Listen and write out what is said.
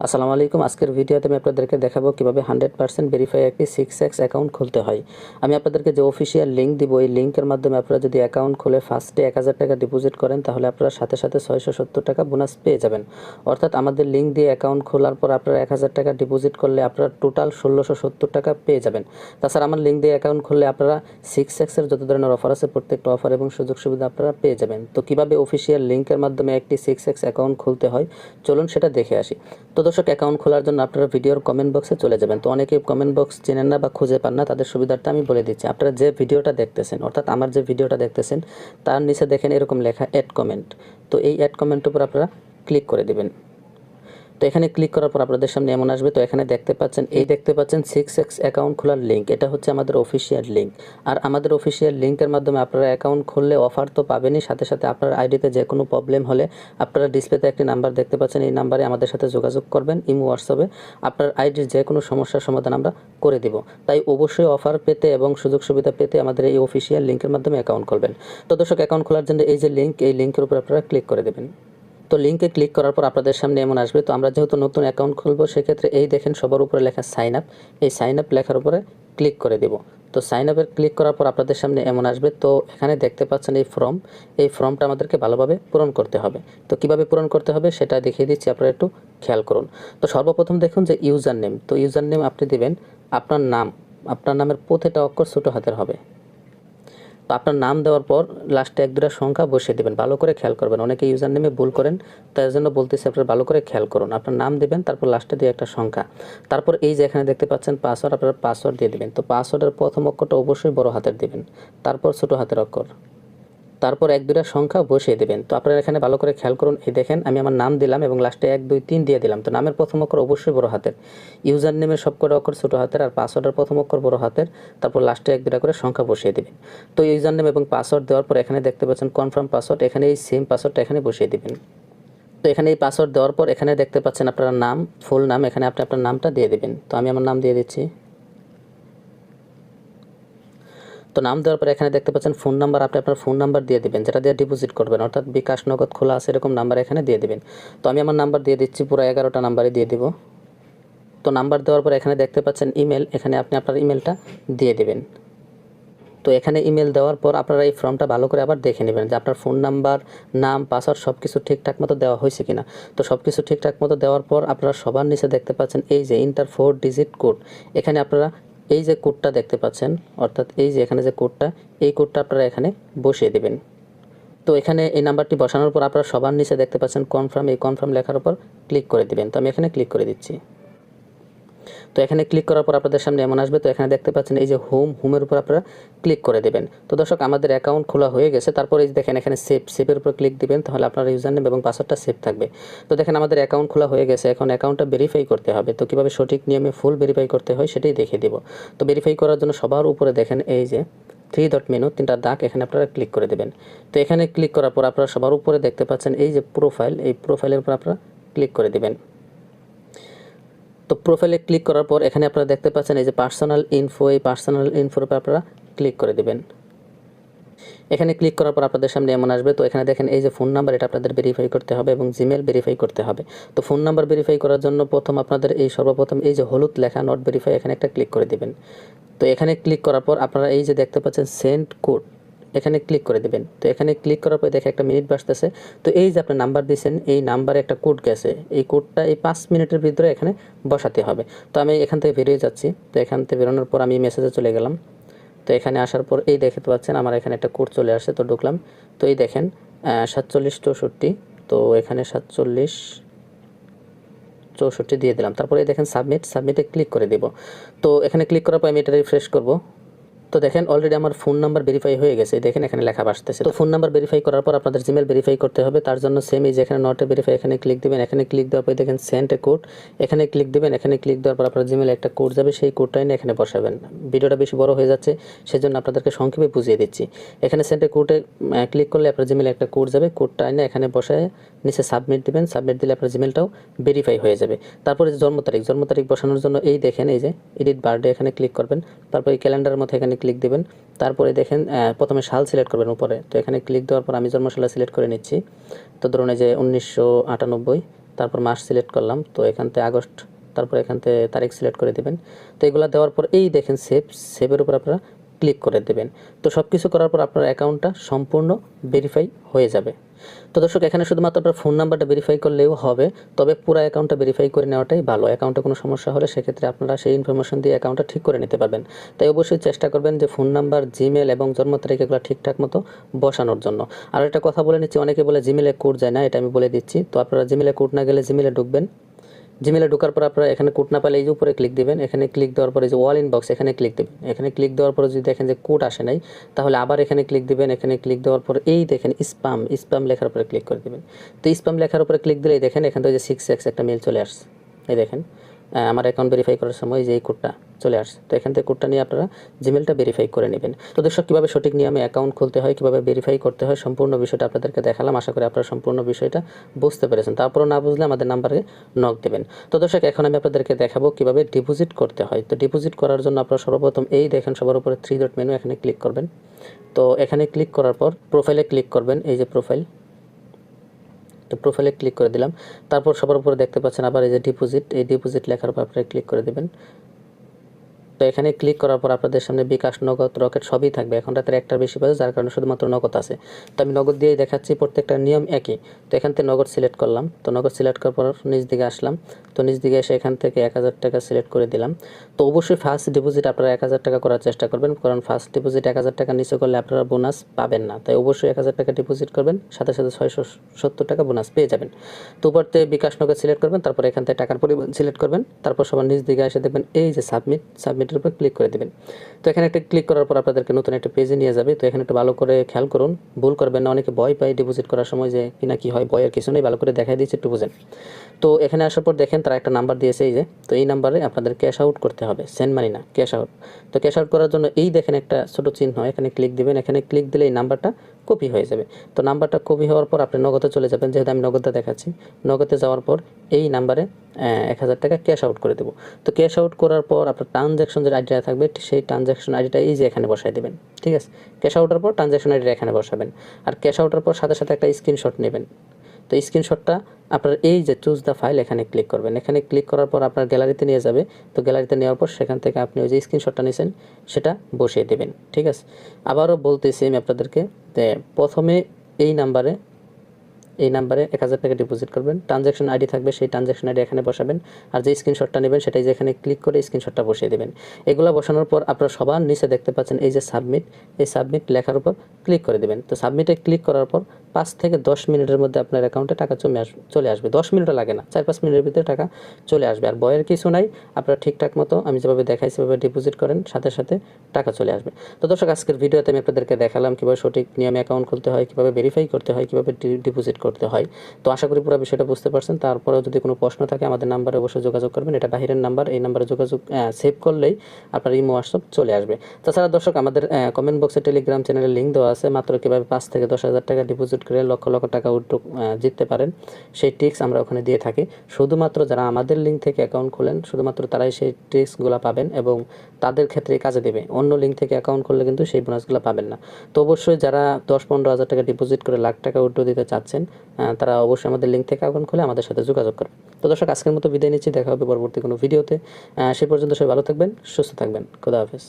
আসসালামু আলাইকুম। আজকের ভিডিওতে আমি আপনাদেরকে দেখাবো কিভাবে 100% ভেরিফাই একটি 6x অ্যাকাউন্ট খুলতে হয়। আমি আপনাদেরকে যে অফিসিয়াল লিঙ্ক দিব, এই লিঙ্কের মাধ্যমে আপনারা যদি অ্যাকাউন্ট খুলে ফার্স্টে 1000 টাকা ডিপোজিট করেন, তাহলে আপনারা সাথে সাথে 670 টাকা বোনাস পেয়ে যাবেন। অর্থাৎ আমাদের লিঙ্ক দিয়ে অ্যাকাউন্ট খোলার পর আপনারা 1000 টাকা ডিপোজিট করলে আপনারা টোটাল 1670 টাকা পেয়ে যাবেন। তাছাড়া আমার লিঙ্ক দিয়ে অ্যাকাউন্ট খুললে আপনারা 6x এর যত ধরনের অফার আছে প্রত্যেকটা অফার এবং সুযোগ সুবিধা আপনারা পেয়ে যাবেন। তো কীভাবে অফিসিয়াল লিঙ্কের মাধ্যমে একটি 6x অ্যাকাউন্ট খুলতে হয়, চলুন সেটা দেখে আসি। তো দর্শক, অ্যাকাউন্ট খোলার জন্য আপনারা ভিডিওর কমেন্ট বক্সে চলে যাবেন। তো অনেকেই কমেন্ট বক্স চেনেন না বা খুঁজে পান না, তাদের সুবিধার্থে আমি বলে দিচ্ছি। আপনারা যে ভিডিওটা দেখতেছেন, অর্থাৎ আমার যে ভিডিওটা দেখতেছেন, তার নিচে দেখেন এরকম লেখা অ্যাড কমেন্ট। তো এই অ্যাড কমেন্টের উপর আপনারা ক্লিক করে দেবেন। তো এখানে ক্লিক করার পর আপনাদের সামনে এমন আসবে। তো এখানে দেখতে পাচ্ছেন 6x অ্যাকাউন্ট খোলার লিঙ্ক। এটা হচ্ছে আমাদের অফিসিয়াল লিঙ্ক। আর আমাদের অফিসিয়াল লিঙ্কের মাধ্যমে আপনারা অ্যাকাউন্ট খুললে অফার তো পাবেনই, সাথে সাথে আপনার আইডিতে যে কোনো প্রবলেম হলে আপনারা ডিসপ্লেতে একটি নাম্বার দেখতে পাচ্ছেন, এই নাম্বারে আমাদের সাথে যোগাযোগ করবেন। ইমো, হোয়াটসঅ্যাপে আপনার আইডির যে কোনো সমস্যার সমাধান আমরা করে দিব। তাই অবশ্যই অফার পেতে এবং সুযোগ সুবিধা পেতে আমাদের এই অফিসিয়াল লিঙ্কের মাধ্যমে অ্যাকাউন্ট করবেন। তো দর্শক, অ্যাকাউন্ট খোলার জন্য এই যে লিঙ্ক, এই লিঙ্কের উপর আপনারা ক্লিক করে দেবেন। তো লিঙ্কে ক্লিক করার পর আপনাদের সামনে এমন আসবে। তো আমরা যেহেতু নতুন অ্যাকাউন্ট খুলব, সেক্ষেত্রে এই দেখেন সবার উপরে লেখা সাইন আপ, এই সাইন আপ লেখার উপরে ক্লিক করে দেব। তো সাইন আপের ক্লিক করার পর আপনাদের সামনে এমন আসবে। তো এখানে দেখতে পাচ্ছেন এই ফর্মটা আমাদেরকে ভালোভাবে পূরণ করতে হবে। তো কিভাবে পূরণ করতে হবে সেটা দেখিয়ে দিচ্ছি, আপনারা একটু খেয়াল করুন। তো সর্বপ্রথম দেখুন যে ইউজার নেম। তো ইউজার নেম আপনি দিবেন আপনার নাম, আপনার নামের প্রতিটা অক্ষর ছোটো হাতের হবে। তো আপনার নাম দেওয়ার পর লাস্টে 1-2টা সংখ্যা বসিয়ে দেবেন। ভালো করে খেয়াল করবেন, অনেকে ইউজার নেমে ভুল করেন, তার জন্য বলতেছি আপনারা ভালো করে খেয়াল করুন। আপনার নাম দেবেন, তারপর লাস্টে দিয়ে একটা সংখ্যা, তারপর এই যে এখানে দেখতে পাচ্ছেন পাসওয়ার্ড, আপনারা পাসওয়ার্ড দিয়ে দেবেন। তো পাসওয়ার্ডের প্রথম অক্ষরটা অবশ্যই বড় হাতের দেবেন, তারপর ছোটো হাতের অক্ষর, তারপর 1-2টা সংখ্যা বসিয়ে দেবেন। তো আপনারা এখানে ভালো করে খেয়াল করুন। এই দেখেন আমি আমার নাম দিলাম এবং লাস্টে 1 2 3 দিয়ে দিলাম। তো নামের প্রথম অক্ষর অবশ্যই বড় হাতের, ইউজার নেমের সবকটা অক্ষর ছোটো হাতের, আর পাসওয়ার্ডের প্রথম অক্ষর বড় হাতের, তারপর লাস্টে 1-2টা করে সংখ্যা বসিয়ে দেবেন। তো ইউজার নেম এবং পাসওয়ার্ড দেওয়ার পর এখানে দেখতে পাচ্ছেন কনফার্ম পাসওয়ার্ড, এখানে এই সেম পাসওয়ার্ডটা এখানে বসিয়ে দেবেন। তো এখানে এই পাসওয়ার্ড দেওয়ার পর এখানে দেখতে পাচ্ছেন আপনার নাম, ফুল নাম, এখানে আপনি আপনার নামটা দিয়ে দেবেন। তো আমি আমার নাম দিয়ে দিচ্ছি। তো নাম দেওয়ার পর এখানে দেখতে পাচ্ছেন ফোন নাম্বার, আপনি আপনার ফোন নাম্বার দিয়ে দেবেন, যেটা দিয়ে ডিপোজিট করবেন, অর্থাৎ বিকাশ, নগদ খোলা আছে এরকম নাম্বার এখানে দিয়ে দেবেন। তো আমি আমার নাম্বার দিয়ে দিচ্ছি, পুরো 11টা নাম্বারই দিয়ে দিব। তো নাম্বার দেওয়ার পর এখানে দেখতে পাচ্ছেন ইমেল, এখানে আপনি আপনার ইমেলটা দিয়ে দেবেন। তো এখানে ইমেল দেওয়ার পর আপনারা এই ফর্মটা ভালো করে আবার দেখে নেবেন যে আপনার ফোন নাম্বার, নাম, পাসওয়ার্ড সব কিছু ঠিকঠাক মতো দেওয়া হয়েছে কিনা। তো সব কিছু ঠিকঠাক মতো দেওয়ার পর আপনারা সবার নিচে দেখতে পাচ্ছেন এই যে ইন্টার 4 ডিজিট কোড। এখানে আপনারা এই যে কোডটা দেখতে পাচ্ছেন, অর্থাৎ এই যে এখানে যে কোডটা, এই কোডটা আপনারা এখানে বসিয়ে দেবেন। তো এখানে এই নাম্বারটি বসানোর পর আপনারা সবার নিচে দেখতে পাচ্ছেন কনফার্ম, এই কনফার্ম লেখার উপর ক্লিক করে দেবেন। তো আমি এখানে ক্লিক করে দিচ্ছি। তো এখানে ক্লিক করার পর আপনাদের সামনে এমন আসবে। তো এখানে দেখতে পাচ্ছেন এই যে হোমের উপর আপনারা ক্লিক করে দেবেন। তো দর্শক, আমাদের অ্যাকাউন্ট খোলা হয়ে গেছে। তারপর এই দেখেন এখানে সেভের উপর ক্লিক দিবেন, তাহলে আপনার ইউজার নেম এবং পাসওয়ার্ডটা সেভ থাকবে। তো দেখেন আমাদের অ্যাকাউন্ট খোলা হয়ে গেছে। এখন অ্যাকাউন্টটা ভেরিফাই করতে হবে। তো কীভাবে সঠিক নিয়মে ফুল ভেরিফাই করতে হয় সেটাই দেখিয়ে দেব। তো ভেরিফাই করার জন্য সবার উপরে দেখেন এই যে 3 ডট মেনু, 3টা দাগ, এখানে আপনারা ক্লিক করে দেবেন। তো এখানে ক্লিক করার পর আপনারা সবার উপরে দেখতে পাচ্ছেন এই যে প্রোফাইল, এই প্রোফাইলের উপর আপনারা ক্লিক করে দেবেন। তো প্রোফাইলে ক্লিক করার পর এখানে আপনারা দেখতে পাচ্ছেন এই যে পার্সোনাল ইনফো, এই পার্সোনাল ইনফোর উপর আপনারা ক্লিক করে দেবেন। এখানে ক্লিক করার পর আপনাদের সামনে এমন আসবে। তো এখানে দেখেন এই যে ফোন নাম্বার, এটা আপনাদের ভেরিফাই করতে হবে এবং জিমেল ভেরিফাই করতে হবে। তো ফোন নাম্বার ভেরিফাই করার জন্য আপনাদের সর্বপ্রথম এই যে হলুদ লেখা নট ভেরিফাই, এখানে একটা ক্লিক করে দেবেন। তো এখানে ক্লিক করার পর আপনারা এই যে দেখতে পাচ্ছেন সেন্ড কোড, এখানে ক্লিক করে দেবেন। তো এখানে ক্লিক করার পর দেখে একটা মিনিট বাজতেছে। তো এই যে আপনি নাম্বার দিয়েছেন, এই নাম্বারে একটা কোড গেছে, এই কোডটা এই 5 মিনিটের ভিতরে এখানে বসাতে হবে। তো আমি এখান থেকে বেরিয়ে যাচ্ছি। তো এখান থেকে বেরোনোর পর আমি মেসেজে চলে গেলাম। তো এখানে আসার পর এই দেখতে পাচ্ছেন আমার এখানে একটা কোড চলে আসে। তো ঢুকলাম। তো এই দেখেন 4764। তো এখানে 4764 দিয়ে দিলাম। তারপরে দেখেন সাবমিটে ক্লিক করে দেব। তো এখানে ক্লিক করার পর আমি এটা রিফ্রেশ করব। তো দেখেন অলরেডি আমার ফোন নাম্বার ভেরিফাই হয়ে গেছে, দেখেন এখানে লেখা আসতেছে। তো ফোন নাম্বার ভেরিফাই করার পর আপনাদের জিমেল ভেরিফাই করতে হবে। তার জন্য সেম এই যে এখানে নট ভেরিফাই, এখানে ক্লিক দিবেন। এখানে ক্লিক দেওয়ার পর দেখেন সেন্ড এ কোড, এখানে ক্লিক দিবেন। এখানে ক্লিক দেওয়ার পর আপনার জিমেলে একটা কোড যাবে, সেই কোডটাই নিয়ে এখানে বসাবেন। ভিডিওটা বেশি বড় হয়ে যাচ্ছে, সেজন্য আপনাদেরকে সংক্ষেপে বুঝিয়ে দিচ্ছি। এখানে সেন্ড এ কোডে ক্লিক করলে আপনার জিমেলে একটা কোড যাবে, কোডটা এনে এখানে বসায় নিচে সাবমিট দিবেন। সাবমিট দিলে আপনার জিমেলটাও ভেরিফাই হয়ে যাবে। তারপরে জন্ম তারিখ বসানোর জন্য এই দেখেন এই যে এডিট বার্থডে, এখানে ক্লিক করবেন। তারপর এই ক্যালেন্ডারের মধ্যে এখানে ক্লিক দেবেন। তারপরে দেখেন প্রথমে সাল সিলেক্ট করবেন উপরে। তো এখানে ক্লিক দেওয়ার পর আমি জন্ম সাল সিলেক্ট করে নিচ্ছি। তো ধরুন এই যে 1998, তারপর মাস সিলেক্ট করলাম। তো এখান থেকে আগস্ট, তারপর এখান থেকে তারিখ সিলেক্ট করে দেবেন। তো এগুলো দেওয়ার পর এই দেখেন সেভের উপর আপনারা ক্লিক করে দেবেন। তো সব কিছু করার পর আপনার অ্যাকাউন্টটা সম্পূর্ণ ভেরিফাই হয়ে যাবে। তো দর্শক, এখানে শুধুমাত্র আপনার ফোন নাম্বারটা ভেরিফাই করলেও হবে, তবে পুরো অ্যাকাউন্টটা ভেরিফাই করে নেওয়াটাই ভালো। অ্যাকাউন্টে কোনো সমস্যা হলে সেক্ষেত্রে আপনারা সেই ইনফরমেশন দিয়ে অ্যাকাউন্টটা ঠিক করে নিতে পারবেন। তাই অবশ্যই চেষ্টা করবেন যে ফোন নাম্বার, জিমেল এবং জন্ম তারিখ এগুলো ঠিকঠাক মতো বসানোর জন্য। আর একটা কথা বলে নিচ্ছি, অনেকে বলে জিমেলে কোড যায় না, এটা আমি বলে দিচ্ছি। তো আপনারা জিমেলে কোড না গেলে জিমেলে ঢুকবেন। জিমেলে ঢোকার পর আপনারা এখানে কোড না পেলে এই যে উপরে ক্লিক দিবেন। এখানে ক্লিক দেওয়ার পরে যে অল ইনবক্স এখানে ক্লিক দেবেন। এখানে ক্লিক দেওয়ার পরে যদি দেখেন যে কোড আসে নাই, তাহলে আবার এখানে ক্লিক দিবেন। এখানে ক্লিক দেওয়ার পর এই দেখেন স্প্যাম লেখার উপরে ক্লিক করে দিবেন। তো স্প্যাম লেখার উপরে ক্লিক দিলেই দেখেন এখান থেকে যে 6x একটা মেল চলে আসছে। এই দেখেন আমার অ্যাকাউন্ট ভেরিফাই করার সময় যে এই কোডটা চলে আসছে। তো এখান থেকে কোডটা নিয়ে আপনারা জিমেলটা ভেরিফাই করে নেবেন। তো দর্শক, কীভাবে সঠিক নিয়মে অ্যাকাউন্ট খুলতে হয়, কীভাবে ভেরিফাই করতে হয়, সম্পূর্ণ বিষয়টা আপনাদেরকে দেখালাম। আশা করি আপনারা সম্পূর্ণ বিষয়টা বুঝতে পেরেছেন। তারপরও না বুঝলে আমাদের নাম্বারে নক দেবেন। তো দর্শক, এখন আমি আপনাদেরকে দেখাবো কীভাবে ডিপোজিট করতে হয়। তো ডিপোজিট করার জন্য আপনারা সর্বপ্রথম এই দেখেন সবার উপরে 3 ডট মেনু, এখানে ক্লিক করবেন। তো এখানে ক্লিক করার পর প্রোফাইলে ক্লিক করবেন, এই যে প্রোফাইল। তো প্রোফাইলে ক্লিক করে দিলাম। তারপর সবার উপরে দেখতে পাচ্ছেন আবার এই যে ডিপোজিট, এই ডিপোজিট লেখার উপর আপনারা ক্লিক করে দেবেন। তো এখানে ক্লিক করার পর আপনাদের সামনে বিকাশ, নগদ, রকেট সবই থাকবে। এখন রাতের একটার বেশি বাজে, যার কারণে শুধুমাত্র নগদ আছে। তো আমি নগদ দিয়েই দেখাচ্ছি, প্রত্যেকটা নিয়ম একই। তো এখান থেকে নগদ সিলেক্ট করলাম। তো নগদ সিলেক্ট করার পর নিচ দিকে আসলাম। তো নিচ দিকে এসে এখান থেকে 1000 টাকা সিলেক্ট করে দিলাম। তো অবশ্যই ফার্স্ট ডিপোজিট আপনারা 1000 টাকা করার চেষ্টা করবেন, কারণ ফার্স্ট ডিপোজিট 1000 টাকা নিচে করলে আপনারা বোনাস পাবেন না। তাই অবশ্যই 1000 টাকা ডিপোজিট করবেন, সাথে সাথে 670 টাকা বোনাস পেয়ে যাবেন। তো উপর থেকে বিকাশ, নগদ সিলেক্ট করবেন, তারপর এখান থেকে টাকার পরিমাণ সিলেক্ট করবেন। তারপর সবার নিচ দিকে এসে দেখবেন এই যে সাবমিটের উপর ক্লিক করে দেবেন। তো এখানে একটা ক্লিক করার পর আপনাদেরকে নতুন একটা পেজে নিয়ে যাবে। তো এখানে একটু ভালো করে খেয়াল করুন, ভুল করবেন না। অনেকে ভয় পায় ডিপোজিট করার সময় যে কিনা কি হয়, ভয়ের কিছু নেই, ভালো করে দেখাই দিচ্ছে, একটু বুঝেন। তো এখানে আসার পর দেখেন তারা একটা নাম্বার দিয়েছে, এই যে। তো এই নাম্বারে আপনাদের ক্যাশ আউট করতে হবে, সেন্ড মানি না, ক্যাশ আউট। তো ক্যাশ আউট করার জন্য এই দেখেন একটা ছোটো চিহ্ন, এখানে ক্লিক দিবেন। এখানে ক্লিক দিলে এই নাম্বারটা কপি হয়ে যাবে। তো নাম্বারটা কপি হওয়ার পর আপনি নগদে চলে যাবেন, যেহেতু আমি নগদে দেখাচ্ছি। নগদে যাওয়ার পর এই নাম্বারে 1000 টাকা ক্যাশ আউট করে দেবো। তো ক্যাশ আউট করার পর আপনার ট্রানজ্যাকশন যে আইডিটা থাকবে, সেই ট্রানজ্যাকশন আইডিটা এই যে এখানে বসাই দেবেন, ঠিক আছে। ক্যাশ আউটের পর ট্রানজ্যাকশন আইডিটা এখানে বসাবেন। আর ক্যাশ আউটের পর সাথে সাথে একটা স্ক্রিনশট নেবেন। তো স্ক্রিনশটটা আপনার এই যে চুজ দ্য ফাইল, এখানে ক্লিক করবেন। এখানে ক্লিক করার পর আপনার গ্যালারিতে নিয়ে যাবে। তো গ্যালারিতে নেওয়ার পর সেখান থেকে আপনি ওই যে স্ক্রিনশটটা নিয়েছেন সেটা বসিয়ে দেবেন, ঠিক আছে। আবারও বলতেছি আমি আপনাদেরকে, যে প্রথমে এই নাম্বারে 1000 টাকা ডিপোজিট করবেন। ট্রানজ্যাকশন আইডি থাকবে, সেই ট্রানজ্যাকশন আইডি এখানে বসাবেন। আর যে স্ক্রিনশটটা নেবেন সেটাই যে এখানে ক্লিক করে স্ক্রিনশটটা বসিয়ে দেবেন। এগুলো বসানোর পর আপনারা সবার নিচে দেখতে পাচ্ছেন এই যে সাবমিট, এই সাবমিট লেখার উপর ক্লিক করে দেবেন। তো সাবমিটে ক্লিক করার পর 5 থেকে 10 মিনিটের মধ্যে আপনার অ্যাকাউন্টে টাকা চলে আসবে। 10 মিনিটও লাগে না, 4-5 মিনিটের ভিতরে টাকা চলে আসবে। আর ভয়ের কিছু নাই, আপনারা ঠিকঠাক মতো আমি যেভাবে দেখাইছি সেভাবে ডিপোজিট করেন, সাথে সাথে টাকা চলে আসবে। তো দর্শক, আজকের ভিডিওতে আমি আপনাদেরকে দেখালাম কীভাবে সঠিক নিয়মে অ্যাকাউন্ট খুলতে হয়, কীভাবে ভেরিফাই করতে হয়, কীভাবে ডিপোজিট করতে হয়। তো আশা করি পুরো বিষয়টা বুঝতে পারছেন। তারপরেও যদি কোনো প্রশ্ন থাকে আমাদের নাম্বারে অবশ্যই যোগাযোগ করবেন। এটা বাহিরের নাম্বার, এই নাম্বারে যোগাযোগ সেভ করলেই আপনার ইমো, হোয়াটসঅ্যাপ চলে আসবে। তাছাড়া দর্শক, আমাদের কমেন্ট বক্সে টেলিগ্রাম চ্যানেলের লিঙ্ক দেওয়া আছে। মাত্র কীভাবে 5 থেকে 10,000 টাকা ডিপোজিট করে লক্ষ লক্ষ টাকা জিততে পারেন, সেই ট্রিক্স আমরা ওখানে দিয়ে থাকি। শুধুমাত্র যারা আমাদের লিঙ্ক থেকে অ্যাকাউন্ট খোলেন, শুধুমাত্র তারাই সেই ট্রিক্সগুলো পাবেন এবং তাদের ক্ষেত্রে কাজে দেবে। অন্য লিঙ্ক থেকে অ্যাকাউন্ট করলে কিন্তু সেই বোনাসগুলো পাবেন না। তো অবশ্যই যারা 10-15 হাজার টাকা ডিপোজিট করে লাখ টাকা উইথড্র দিতে চাচ্ছেন, তারা অবশ্যই আমাদের লিঙ্ক থেকে অ্যাকাউন্ট খুলে আমাদের সাথে যোগাযোগ করবেন। তো দর্শক, আজকের মতো বিদায় নিচ্ছি, দেখা হবে পরবর্তী কোনো ভিডিওতে। সে পর্যন্ত সবাই ভালো থাকবেন, সুস্থ থাকবেন। খোদা হাফেজ।